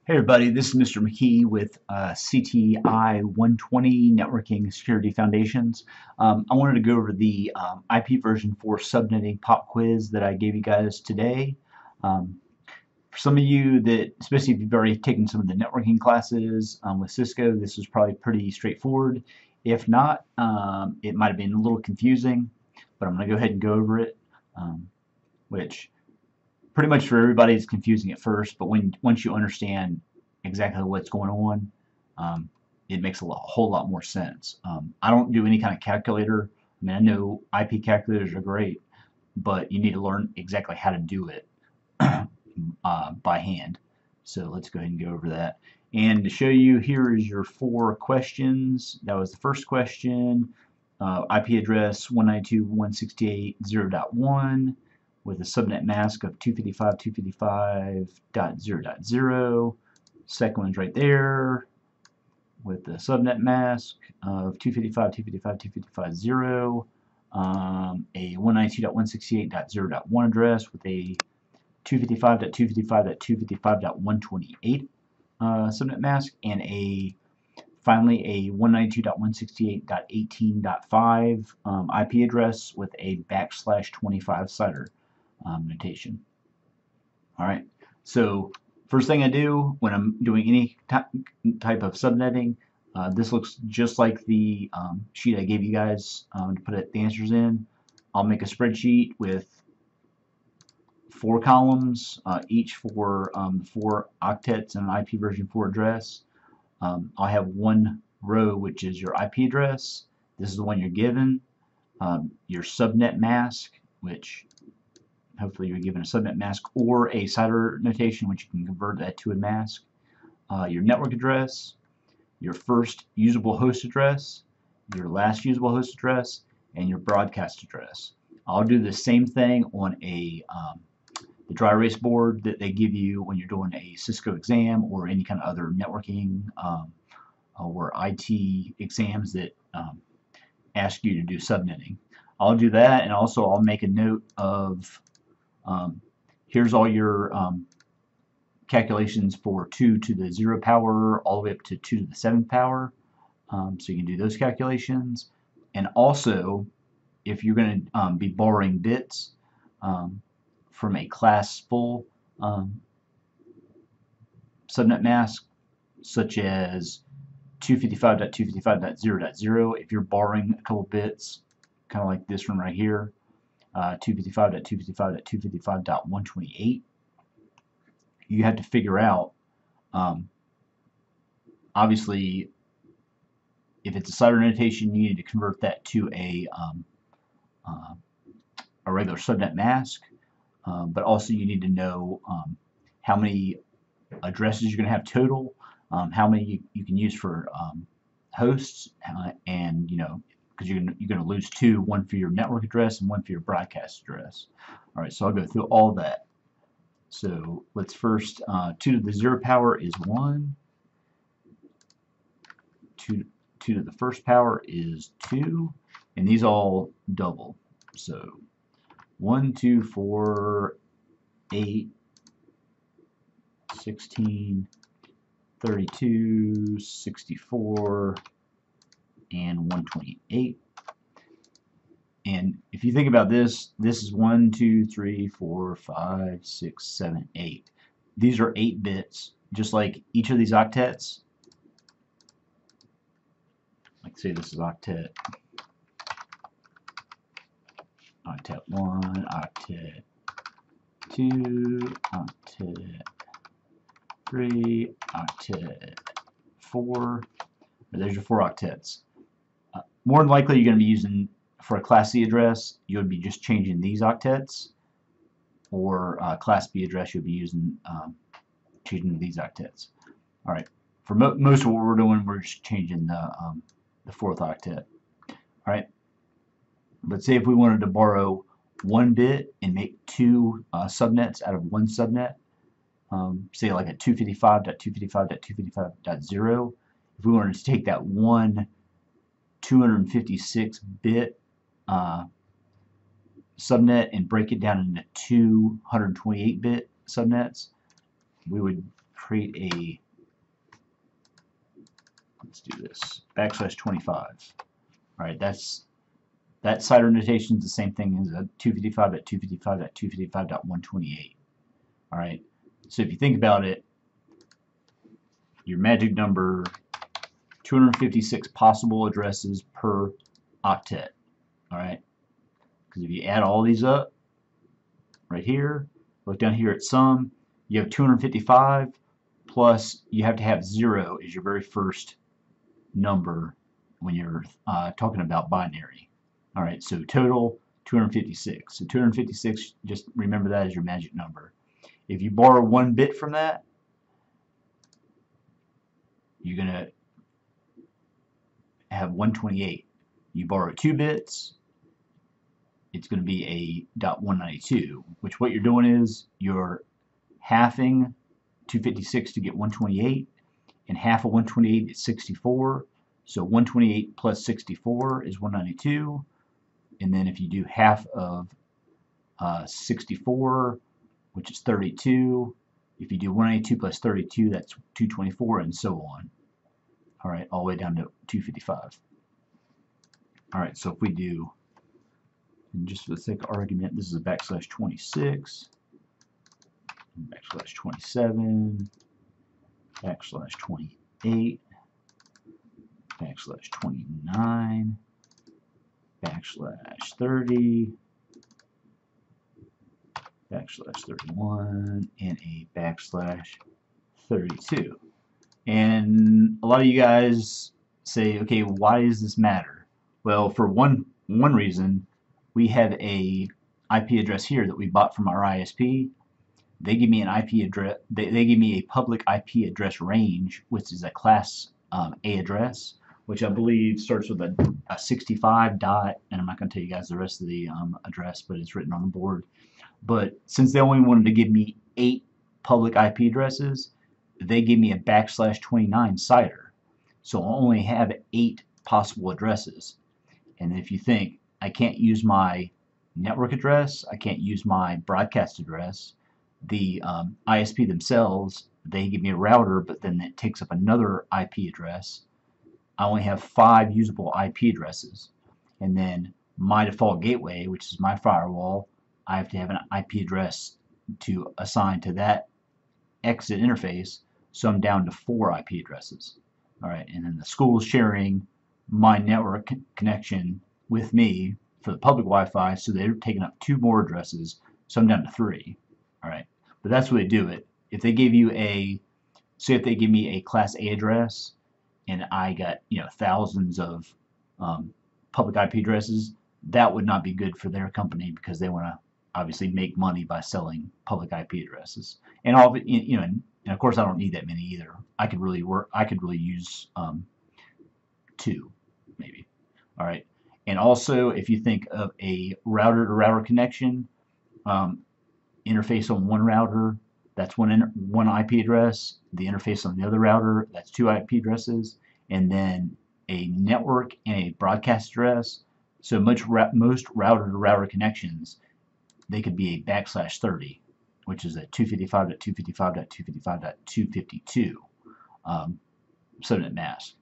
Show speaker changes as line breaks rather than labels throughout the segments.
Hey everybody, this is Mr. McKee with CTI-120 Networking Security Foundations. I wanted to go over the IPv4 subnetting pop quiz that I gave you guys today. For some of you that, especially if you've already taken some of the networking classes with Cisco, this was probably pretty straightforward. If not, it might have been a little confusing, but I'm going to go ahead and go over it, which pretty much for everybody it's confusing at first, but once you understand exactly what's going on, it makes a whole lot more sense. I don't do any kind of calculator. I mean, I know IP calculators are great, but you need to learn exactly how to do it by hand. So let's go ahead and go over that. And to show you, here is your 4 questions. That was the first question. IP address 192.168.0.1 with a subnet mask of 255.255.0.0. Second one's right there with the subnet mask of 255.255.255.0. A 192.168.0.1 address with a 255.255.255.128 subnet mask, and finally a 192.168.18.5 IP address with a /25 CIDR notation. Alright, so first thing I do when I'm doing any type of subnetting, this looks just like the sheet I gave you guys to put the answers in. I'll make a spreadsheet with 4 columns, each for 4 octets and an IPv4 address. I'll have one row which is your IP address. This is the one you're given. Your subnet mask, which hopefully you're given a subnet mask or a CIDR notation, which you can convert that to a mask. Your network address, your first usable host address, your last usable host address, and your broadcast address. I'll do the same thing on the dry erase board that they give you when you're doing a Cisco exam or any kind of other networking or IT exams that ask you to do subnetting. I'll do that, and also I'll make a note of here's all your calculations for 2 to the 0 power all the way up to 2 to the 7th power. So you can do those calculations. And also, if you're going to be borrowing bits from a classful subnet mask, such as 255.255.0.0, if you're borrowing a couple bits, kind of like this one right here, 255.255.255.128, you have to figure out, obviously, if it's a CIDR notation, you need to convert that to a regular subnet mask, but also you need to know how many addresses you're going to have total, how many you can use for hosts, and because you're going to lose 2, one for your network address and one for your broadcast address. Alright, so I'll go through all that. So let's first, 2 to the 0 power is 1, 2 to the first power is 2, and these all double. So 1, 2, 4, 8, 16, 32, 64, and 128. And if you think about this, this is 1, 2, 3, 4, 5, 6, 7, 8. These are 8 bits, just like each of these octets. Like say this is octet. Octet 1, octet 2, octet 3, octet 4. There's your 4 octets. More than likely you're going to be using, for a Class C address, you would be just changing these octets, or Class B address you'll be using changing these octets. Alright, for most of what we're doing, we're just changing the 4th octet. Alright, but say if we wanted to borrow 1 bit and make 2 subnets out of 1 subnet, say like a 255.255.255.0, if we wanted to take that one 256 bit subnet and break it down into 228 bit subnets, we would create a, let's do this, \25. All right, that CIDR notation is the same thing as a 255.255.255.128. All right, so if you think about it, your magic number, 256 possible addresses per octet. All right, because if you add all these up, right here, look down here at sum, you have 255 plus you have to have 0 as your very first number when you're talking about binary. All right, so total 256. So 256, just remember that as your magic number. If you borrow 1 bit from that, you're going to have 128. You borrow 2 bits, it's going to be a .192, which what you're doing is you're halving 256 to get 128, and half of 128 is 64. So 128 plus 64 is 192, and then if you do half of 64, which is 32, if you do 192 plus 32, that's 224, and so on. All right, all the way down to 255. All right, so if we do, and just for the sake of argument, this is a \26, \27, \28, \29, \30, \31, and a \32. And a lot of you guys say, okay, why does this matter? Well, for one reason, we have a IP address here that we bought from our ISP. They give me an IP address. They give me a public IP address range, which is a class A address, which I believe starts with a 65 dot, and I'm not going to tell you guys the rest of the address, but it's written on the board. But since they only wanted to give me 8 public IP addresses, they give me a \29 CIDR. So I'll only have 8 possible addresses. And if you think, I can't use my network address, I can't use my broadcast address, the ISP themselves, they give me a router, but then it takes up another IP address. I only have 5 usable IP addresses. And then my default gateway, which is my firewall, I have to have an IP address to assign to that exit interface, so I'm down to 4 IP addresses. All right, and then the school is sharing my network connection with me for the public Wi-Fi, so they're taking up 2 more addresses, so I'm down to 3. All right, but that's the way they do it. If they give you a, say if they give me a class A address, and I got thousands of public IP addresses, that would not be good for their company because they want to obviously make money by selling public IP addresses. And all and of course I don't need that many either. I could really use 2 maybe. All right. And also, if you think of a router-to-router connection, interface on one router, that's one IP address. The interface on the other router, that's 2 IP addresses. And then a network and a broadcast address. So most router-to-router connections, they could be a \30, which is a 255.255.255.252 subnet mask.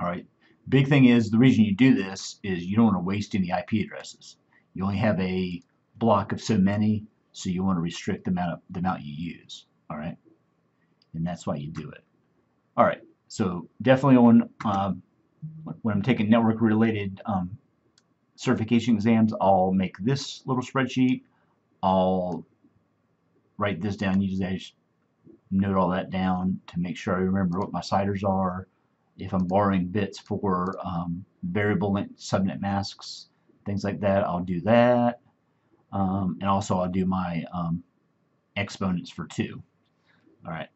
All right. Big thing is the reason you do this is you don't want to waste any IP addresses. You only have a block of so many, so you want to restrict the amount you use. All right, and that's why you do it. All right. So definitely when I'm taking network-related certification exams, I'll make this little spreadsheet. I'll write this down. You just note all that down to make sure I remember what my CIDRs are. If I'm borrowing bits for variable length subnet masks, things like that, I'll do that. And also I'll do my exponents for 2. All right.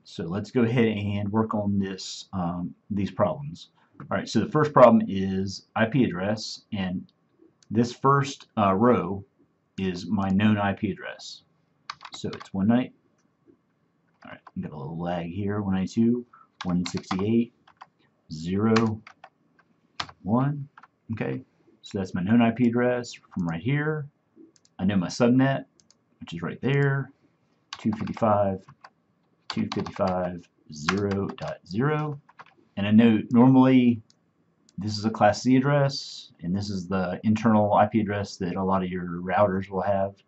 So let's go ahead and work on this these problems. All right, so the first problem is IP address, and this first row is my known IP address. So it's 190. All right, got a little lag here. 192.168.0.1. Okay, so that's my known IP address from right here. I know my subnet, which is right there, 255.0.0. And a note, normally this is a Class C address, and this is the internal IP address that a lot of your routers will have,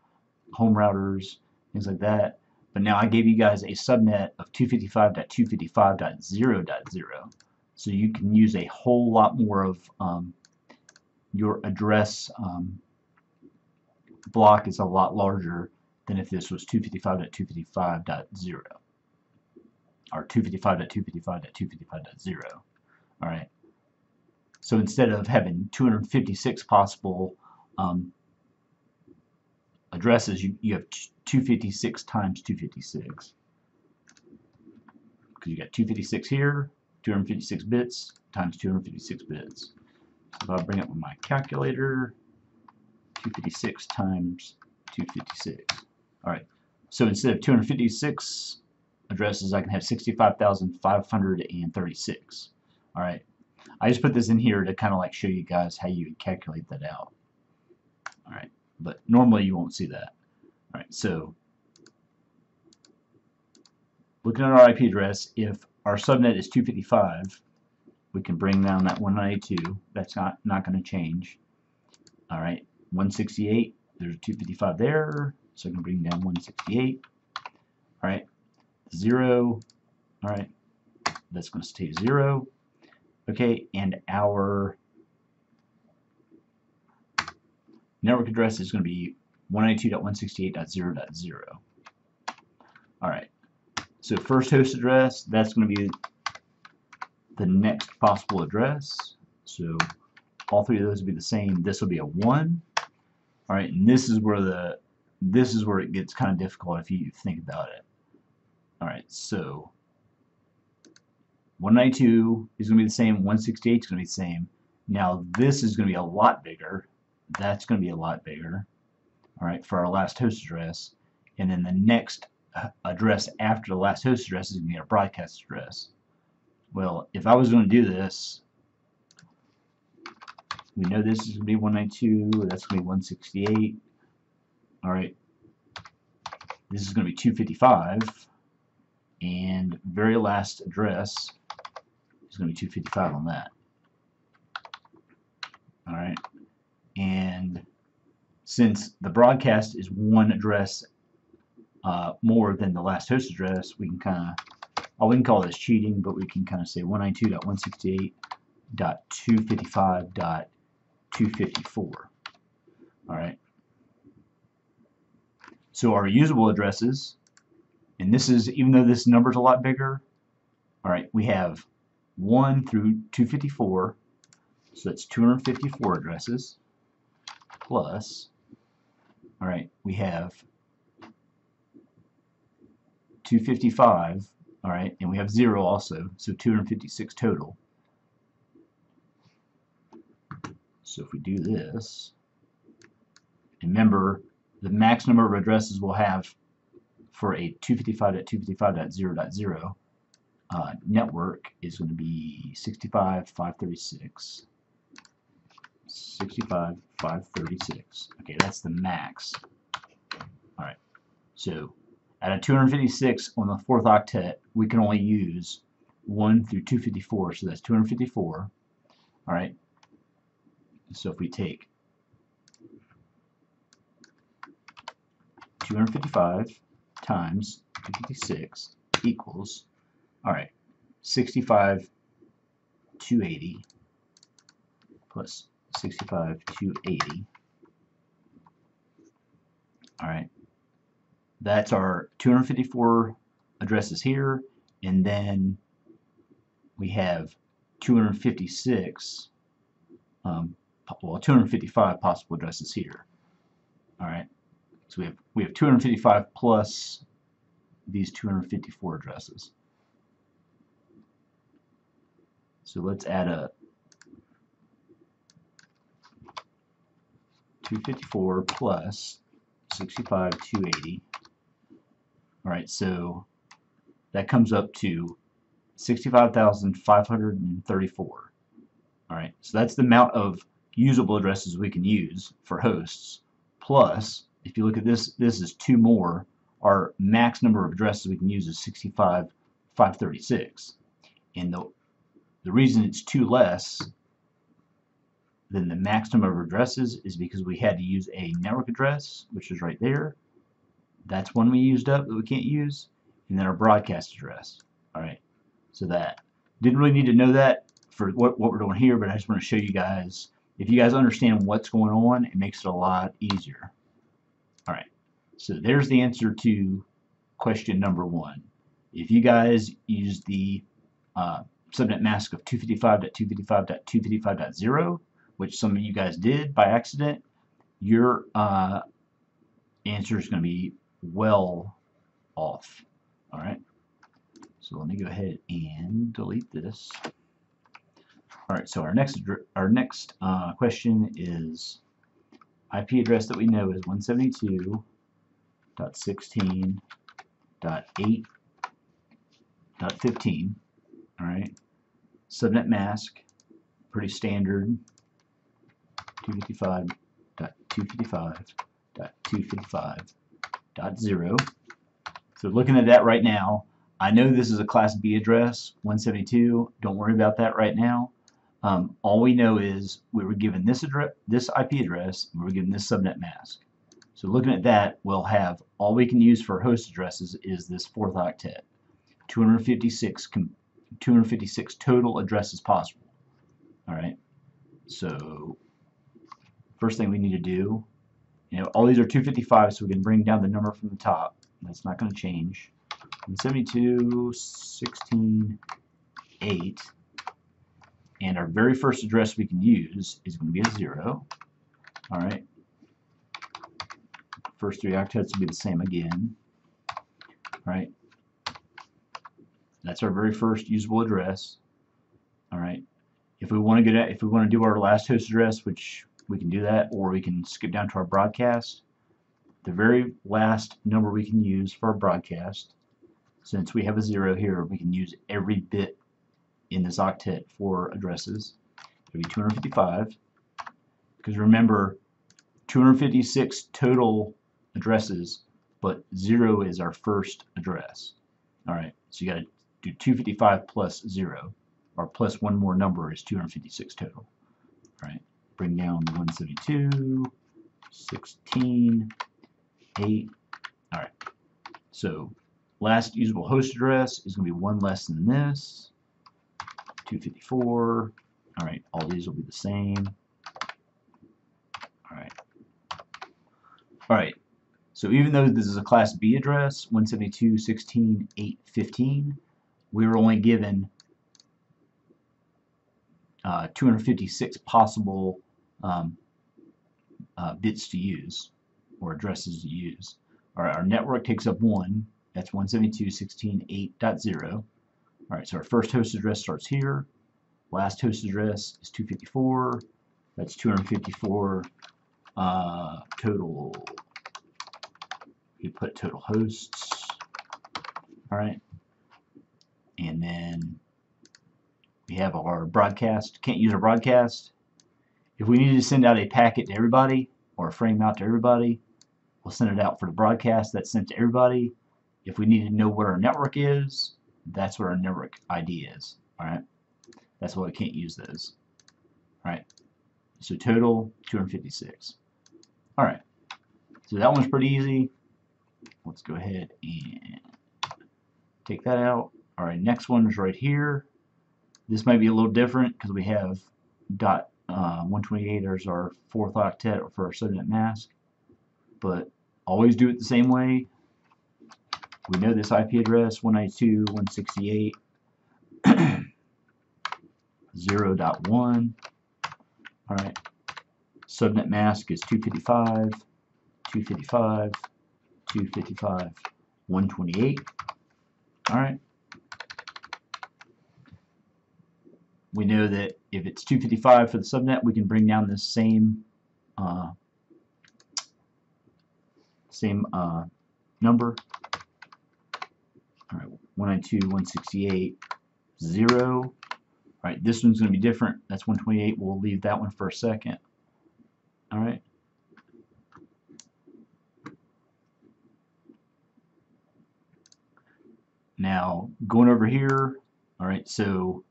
home routers, things like that. But now I gave you guys a subnet of 255.255.0.0. So you can use a whole lot more of your address block is a lot larger than if this was 255.255.0 or 255.255.255.0. All right. So instead of having 256 possible addresses, you have 256 times 256, because you got 256 here, 256 bits times 256 bits. So if I bring up my calculator, 256 times 256. All right. So instead of 256 addresses, I can have 65,536. All right. I just put this in here to kind of like show you guys how you would calculate that out. All right. But normally you won't see that. All right. So looking at our IP address, if our subnet is 255, we can bring down that 192. That's not going to change. All right. 168, there's a 255 there, so I can bring down 168. All right. 0. All right. That's going to stay 0. Okay, and our network address is going to be 192.168.0.0. All right. So first host address, that's going to be the next possible address. So all three of those will be the same. This will be a 1. All right, and this is where it gets kind of difficult if you think about it. All right, so 192 is going to be the same. 168 is going to be the same. Now this is going to be a lot bigger. That's going to be a lot bigger. All right, for our last host address, and then the next address after the last host address is going to be our broadcast address. Well, if I was going to do this, we know this is going to be 192. That's going to be 168. All right, this is going to be 255, and very last address is going to be 255 on that. All right, and since the broadcast is one address more than the last host address, we can kind of, I wouldn't call this cheating, but we can kind of say 192.168.255.254. All right. So our usable addresses, and this is, even though this number's a lot bigger, all right, we have 1 through 254, so that's 254 addresses, plus, all right, we have 255, all right, and we have 0 also, so 256 total. So if we do this, remember the max number of addresses we'll have for a 255.255.0.0 network is going to be 65,536. 65,536. Okay, that's the max. All right. So out of 256 on the 4th octet, we can only use 1 through 254. So that's 254. All right. So if we take 255 times 256 equals, all right, 65,280 plus 65,280. All right, that's our 254 addresses here, and then we have 256, well, 255 possible addresses here. All right, so we have 255 plus these 254 addresses. So let's add up 254 plus 65,280. All right, so that comes up to 65,534. All right, so that's the amount of usable addresses we can use for hosts. Plus, if you look at this, this is 2 more our max number of addresses we can use is 65,536. And the reason it's 2 less than the max number of addresses is because we had to use a network address, which is right there. That's one we used up that we can't use. And then our broadcast address. Alright, so that. Didn't really need to know that for what we're doing here, but I just want to show you guys. If you guys understand what's going on, it makes it a lot easier. Alright, so there's the answer to question number 1. If you guys use the subnet mask of 255.255.255.0, which some of you guys did by accident, your answer is going to be well off. Alright, so let me go ahead and delete this. Alright, so our next question is IP address that we know is 172.16.8.15. Alright, subnet mask, pretty standard, 255.255.255.0. So looking at that right now, I know this is a class B address, 172. Don't worry about that right now. All we know is we were given this IP address, and we were given this subnet mask. So looking at that, we'll have all we can use for host addresses is this 4th octet, 256 total addresses possible. All right. So first thing we need to do, all these are 255, so we can bring down the number from the top. That's not going to change. 172.16.8, and our very first address we can use is going to be a 0. All right. First 3 octets will be the same again. All right. That's our very first usable address. All right. If we want to do our last host address, which we can do that, or we can skip down to our broadcast. The very last number we can use for our broadcast, since we have a 0 here, we can use every bit in this octet for addresses. It'll be 255, because remember, 256 total addresses, but 0 is our first address. Alright, so you got to do 255 plus 0, or plus one more number is 256 total. Alright, bring down the 172.16.8. Alright, so last usable host address is going to be one less than this, 254. Alright, all these will be the same. Alright, so even though this is a class B address, 172.16.8.15, we were only given 256 possible bits to use, or addresses to use. Our network takes up 1, that's 172.16.8.0. Alright, so our first host address starts here. Last host address is 254. That's 254 total. You put total hosts. Alright. And then we have our broadcast. Can't use our broadcast. If we need to send out a packet to everybody, or a frame out to everybody, we'll send it out for the broadcast. That's sent to everybody. If we need to know what our network is, that's what our network ID is. Alright? That's why we can't use those. Alright? So total 256. Alright. So that one's pretty easy. Let's go ahead and take that out. Alright, next one is right here. This might be a little different because we have .128 as our 4th octet for our subnet mask. But always do it the same way. We know this IP address 192.168 0.1. Alright. Subnet mask is 255, 255, 255, 128. Alright. We know that if it's 255 for the subnet, we can bring down this same number. Alright, 192.168 0. Alright, this one's going to be different. That's 128. We'll leave that one for a second. Alright. Now, going over here, all right, so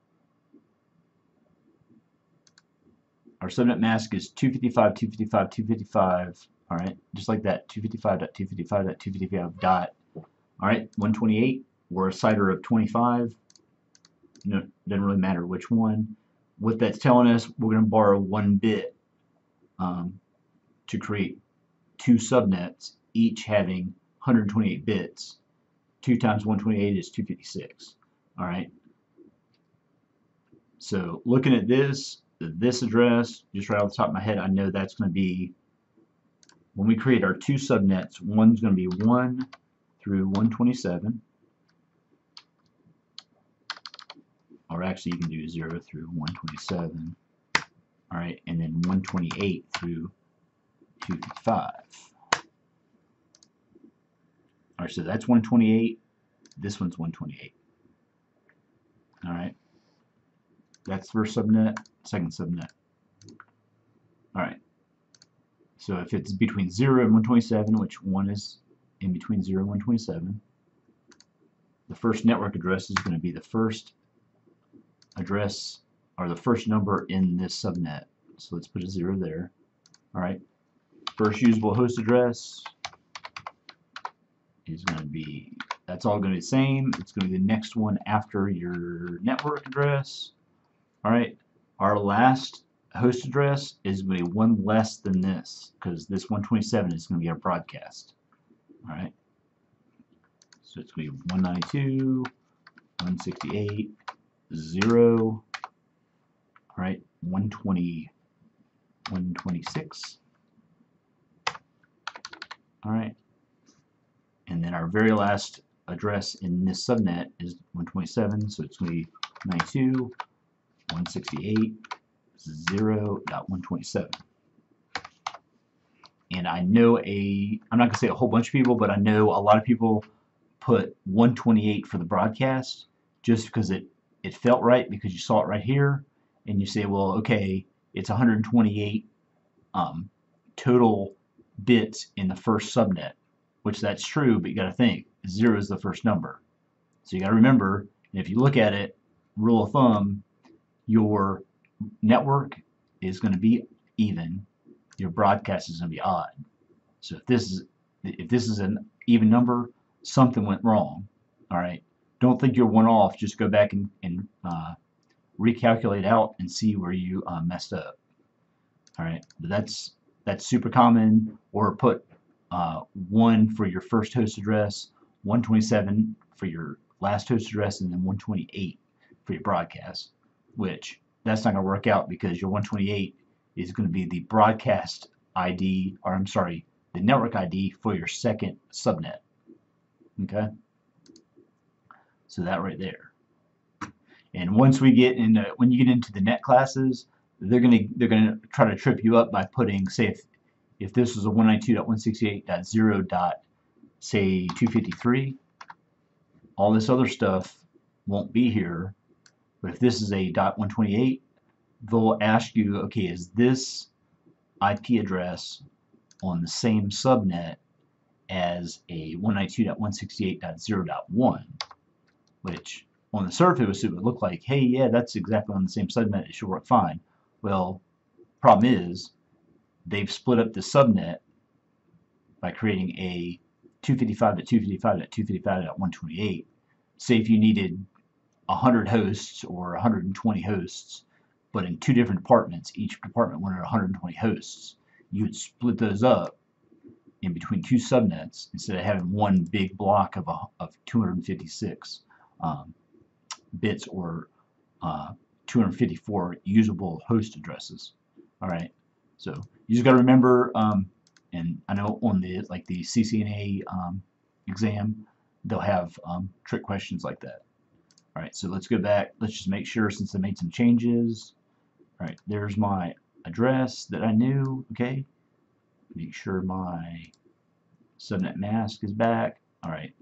our subnet mask is 255, 255, 255, all right, just like that, 255.255.255 dot, all right, 128, we're a CIDR of 25, no, doesn't really matter which one. What that's telling us, we're going to borrow 1 bit to create 2 subnets, each having 128 bits. 2 times 128 is 256. All right. So looking at this address, just right off the top of my head, I know that's going to be, when we create our 2 subnets, one's going to be 1 through 127. Or actually, you can do 0 through 127. All right, and then 128 through 255. All right, so that's 128. This one's 128. All right, that's first subnet, second subnet. All right, so if it's between 0 and 127, which one is in between 0 and 127, the first network address is going to be the first address or the first number in this subnet. So let's put a 0 there. All right, first usable host address is going to be, that's all going to be the same. It's going to be the next one after your network address. All right, our last host address is going to be one less than this, because this 127 is going to be our broadcast. All right, so it's going to be 192, 168, 0, all right, 120, 126, all right, and then our very last address in this subnet is 127, so it's going to be 92, 168, 0.127. And I know I'm not going to say a whole bunch of people, but I know a lot of people put 128 for the broadcast just because it felt right, because you saw it right here, and you say, well, okay, it's 128 total bits in the first subnet, which that's true, but you got to think 0 is the first number. So you got to remember, if you look at it, rule of thumb, your network is going to be even, your broadcast is going to be odd. So if this is an even number, something went wrong. All right, don't think you're one off. Just go back and recalculate out and see where you messed up. All right, but that's super common. Or put 1 for your first host address, 127 for your last host address, and then 128 for your broadcast, which that's not going to work out, because your 128 is going to be the broadcast ID, or I'm sorry, the network ID for your second subnet. Okay, so that right there. And once we get into, when you get into the net classes, they're gonna try to trip you up by putting, say, if this was a 192.168.0. say 253, all this other stuff won't be here. But if this is a .128, they'll ask you, okay, is this IP address on the same subnet as a 192.168.0.1, which on the surface it would look like, hey, yeah, that's exactly on the same subnet, it should work fine. Well, problem is, they've split up the subnet by creating a 255.255.255.128. Say if you needed 100 hosts or 120 hosts, but in 2 different departments, each department wanted 120 hosts, you would split those up in between 2 subnets instead of having one big block of 256 bits, or 254 usable host addresses. All right, so you just got to remember, and I know on the the CCNA exam, they'll have trick questions like that. All right, so let's go back. Let's just make sure, since I made some changes. All right, there's my address that I knew. Okay, make sure my subnet mask is back. All right,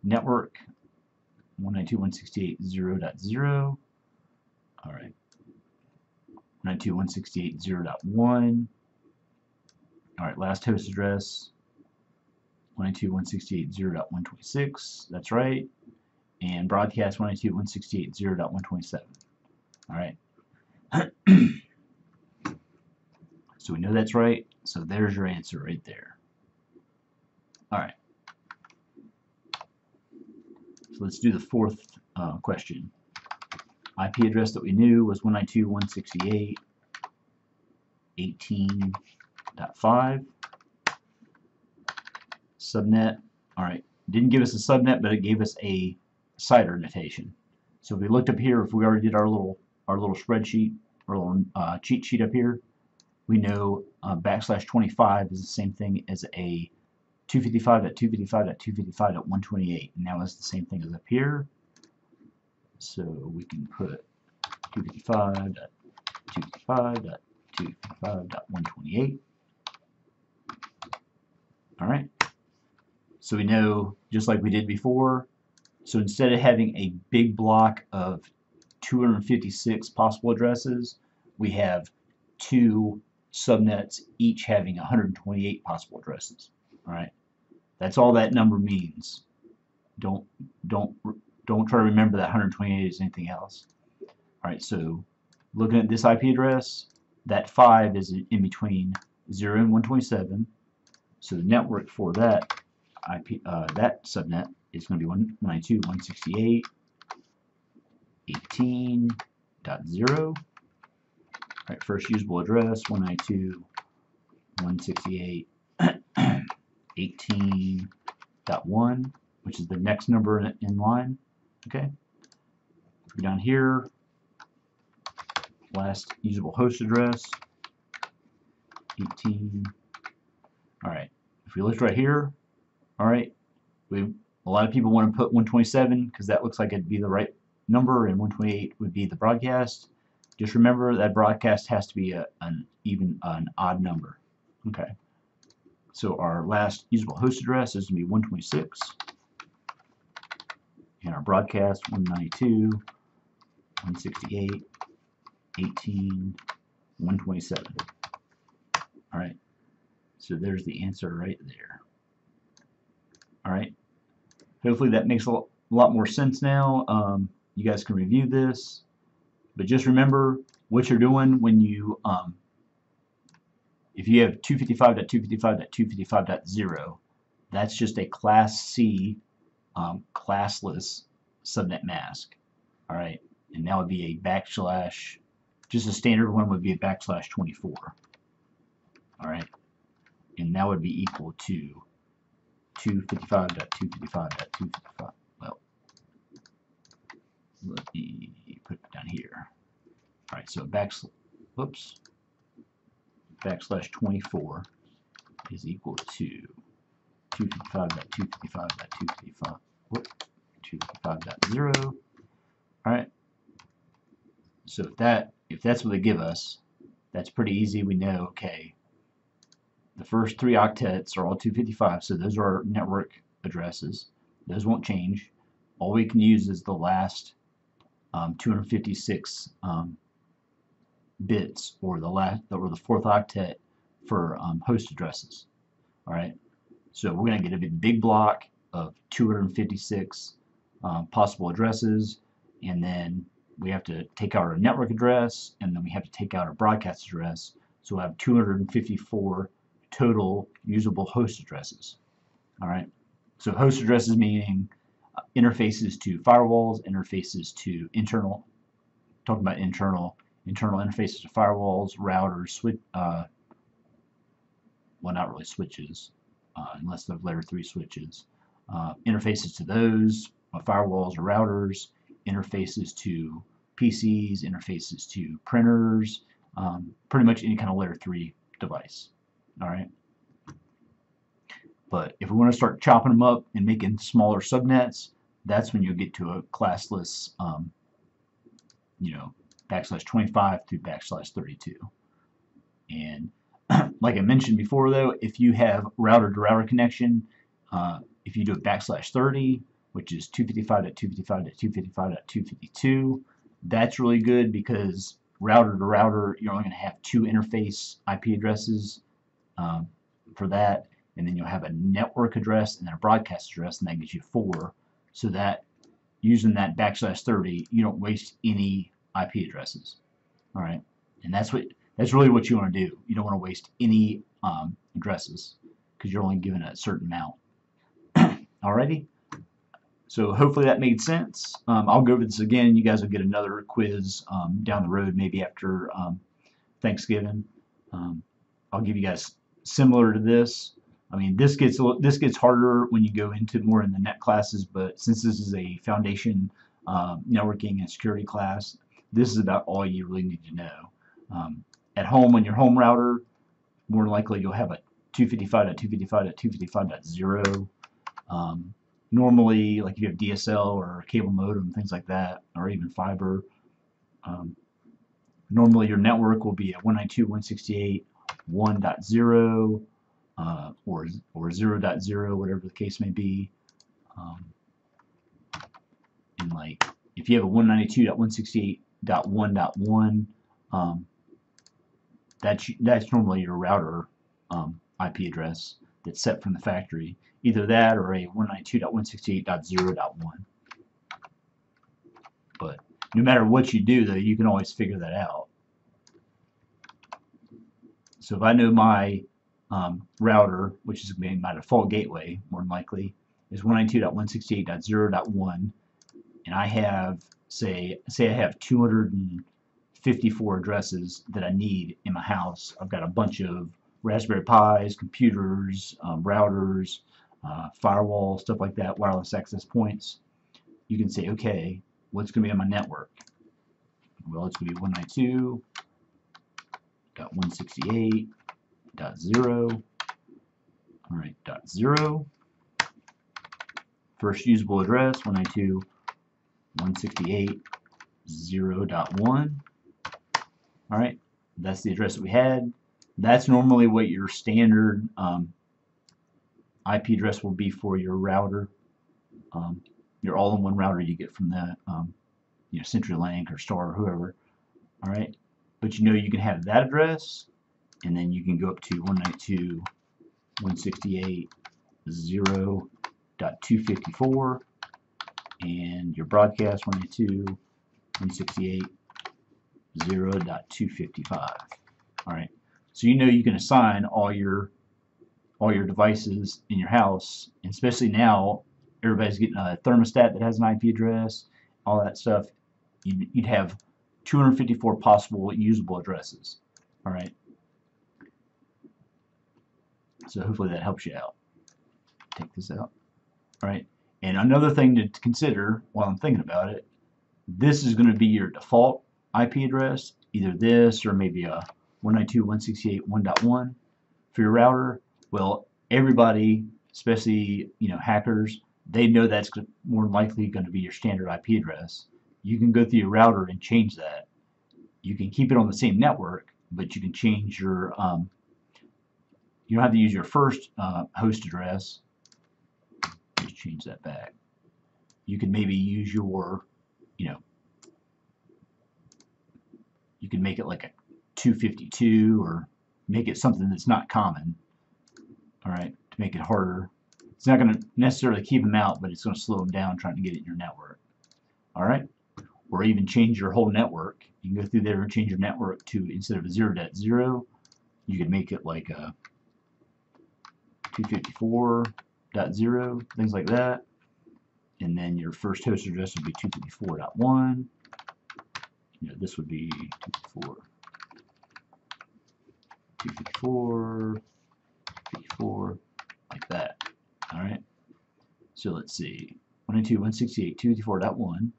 network 192.168.0.0. All right, 192.168.0.1. All right, last host address 192.168.0.126. That's right. and broadcast 192.168.0.127. All right. So we know that's right. So there's your answer right there. All right. So let's do the fourth question. IP address that we knew was 192.168.18.5. Subnet. All right. Didn't give us a subnet, but it gave us a CIDR notation. So if we looked up here, if we already did our little spreadsheet, our little cheat sheet up here, we know \25 is the same thing as a 255.255.255.128, and that was the same thing as up here. So we can put 255.255.255.128. All right. So we know, just like we did before, so instead of having a big block of 256 possible addresses, we have two subnets each having 128 possible addresses. All right, that's all that number means. Don't try to remember that 128 is anything else. All right, so looking at this IP address, that 5 is in between 0 and 127. So the network for that IP, that subnet is going to be 192.168.18.0. Right, first usable address 192.168.18.1, which is the next number in line. Okay. Down here, last usable host address 18. All right. If we look right here, all right, a lot of people want to put 127 because that looks like it'd be the right number, and 128 would be the broadcast. Just remember that broadcast has to be an odd number. Okay. So our last usable host address is going to be 126, and our broadcast 192.168.18.127. All right. So there's the answer right there. All right. Hopefully that makes a lot more sense now. You guys can review this, but just remember what you're doing when you, if you have 255.255.255.0, that's just a Class C classless subnet mask. All right, and that would be a backslash. Just a standard one would be a \24. All right, and that would be equal to 255.255.255. Well, let me put it down here. All right, so \24 is equal to 255.255.255.0. All right. So if that's what they give us, that's pretty easy. We know, okay, the first 3 octets are all 255, so those are our network addresses. Those won't change. All we can use is the last 256 bits, or the 4th octet for host addresses. All right. So we're going to get a big block of 256 possible addresses, and then we have to take out our network address, and then we have to take out our broadcast address. So we'll have 254 total usable host addresses. All right. So host addresses meaning interfaces to firewalls, interfaces to internal. Talking about internal interfaces to firewalls, routers, well, not really switches, unless they're layer 3 switches. Interfaces to those firewalls or routers, interfaces to PCs, interfaces to printers, pretty much any kind of layer 3 device. All right. But if we want to start chopping them up and making smaller subnets, that's when you get to a classless, \25 through \32. And like I mentioned before, though, if you have router-to-router connection, if you do a \30, which is 255.255.255.252, that's really good because router-to-router, you're only going to have 2 interface IP addresses for that, and then you'll have a network address and then a broadcast address, and that gives you 4. So that using that /30, you don't waste any IP addresses. All right, and that's really what you want to do. You don't want to waste any addresses because you're only given a certain amount. Alrighty. So hopefully that made sense. I'll go over this again. You guys will get another quiz down the road, maybe after Thanksgiving. I'll give you guys similar to this. I mean, this gets harder when you go into more in the net classes, but since this is a foundation networking and security class, this is about all you really need to know. At home, on your home router, more than likely you'll have a 255.255.255.0. Normally, like if you have DSL or cable modem, things like that, or even fiber, normally your network will be at 192.168.1.0 or 0.0, whatever the case may be. And like if you have a 192.168.1.1, that's normally your router IP address that's set from the factory. Either that or a 192.168.0.1. But no matter what you do, though, you can always figure that out. So if I know my router, which is going to be my default gateway, more than likely, is 192.168.0.1, and I have, say I have 254 addresses that I need in my house. I've got a bunch of Raspberry Pis, computers, routers, firewall, stuff like that, wireless access points. You can say, okay, what's going to be on my network? Well, it's going to be 192.168.0. All right, .0. First usable address, 192.168.0.1. All right, that's the address that we had. That's normally what your standard IP address will be for your router, your all-in-one router you get from the CenturyLink or Star or whoever. All right, but you can have that address, and then you can go up to 192.168.0.254, and your broadcast 192.168.0.255. All right, so you can assign all your devices in your house, and especially now everybody's getting a thermostat that has an IP address, all that stuff. You'd have 254 possible usable addresses. All right. So hopefully that helps you out. Take this out. All right. And another thing to consider while I'm thinking about it, this is going to be your default IP address, either this or maybe a 192.168.1.1 for your router. Well, everybody, especially hackers, they know that's more than likely going to be your standard IP address. You can go through your router and change that. You can keep it on the same network, but you can change your you don't have to use your first host address. Just change that back. You can maybe use your you can make it like a 252 or make it something that's not common. All right, to make it harder. It's not going to necessarily keep them out, but it's going to slow them down trying to get it in your network. All right, or even change your whole network. You can go through there and change your network to, instead of a 0.0, you can make it like a 254.0, things like that. And then your first host address would be 254.1. This would be 254, like that. All right. So let's see, 192.168.254.1.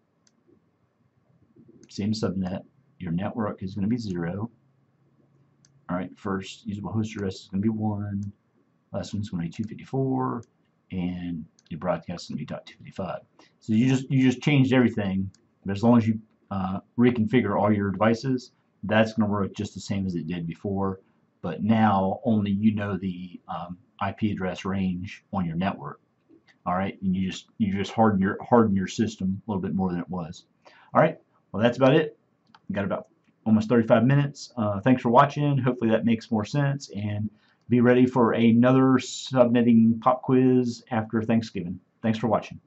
Same subnet. Your network is going to be 0. All right. First usable host address is going to be 1. Last one's going to be 254, and your broadcast is going to be .255. So you just changed everything, but as long as you reconfigure all your devices, that's going to work just the same as it did before. But now only the IP address range on your network. All right, and you just harden your system a little bit more than it was. All right, well that's about it. We got about almost 35 minutes. Thanks for watching. Hopefully that makes more sense, and be ready for another subnetting pop quiz after Thanksgiving. Thanks for watching.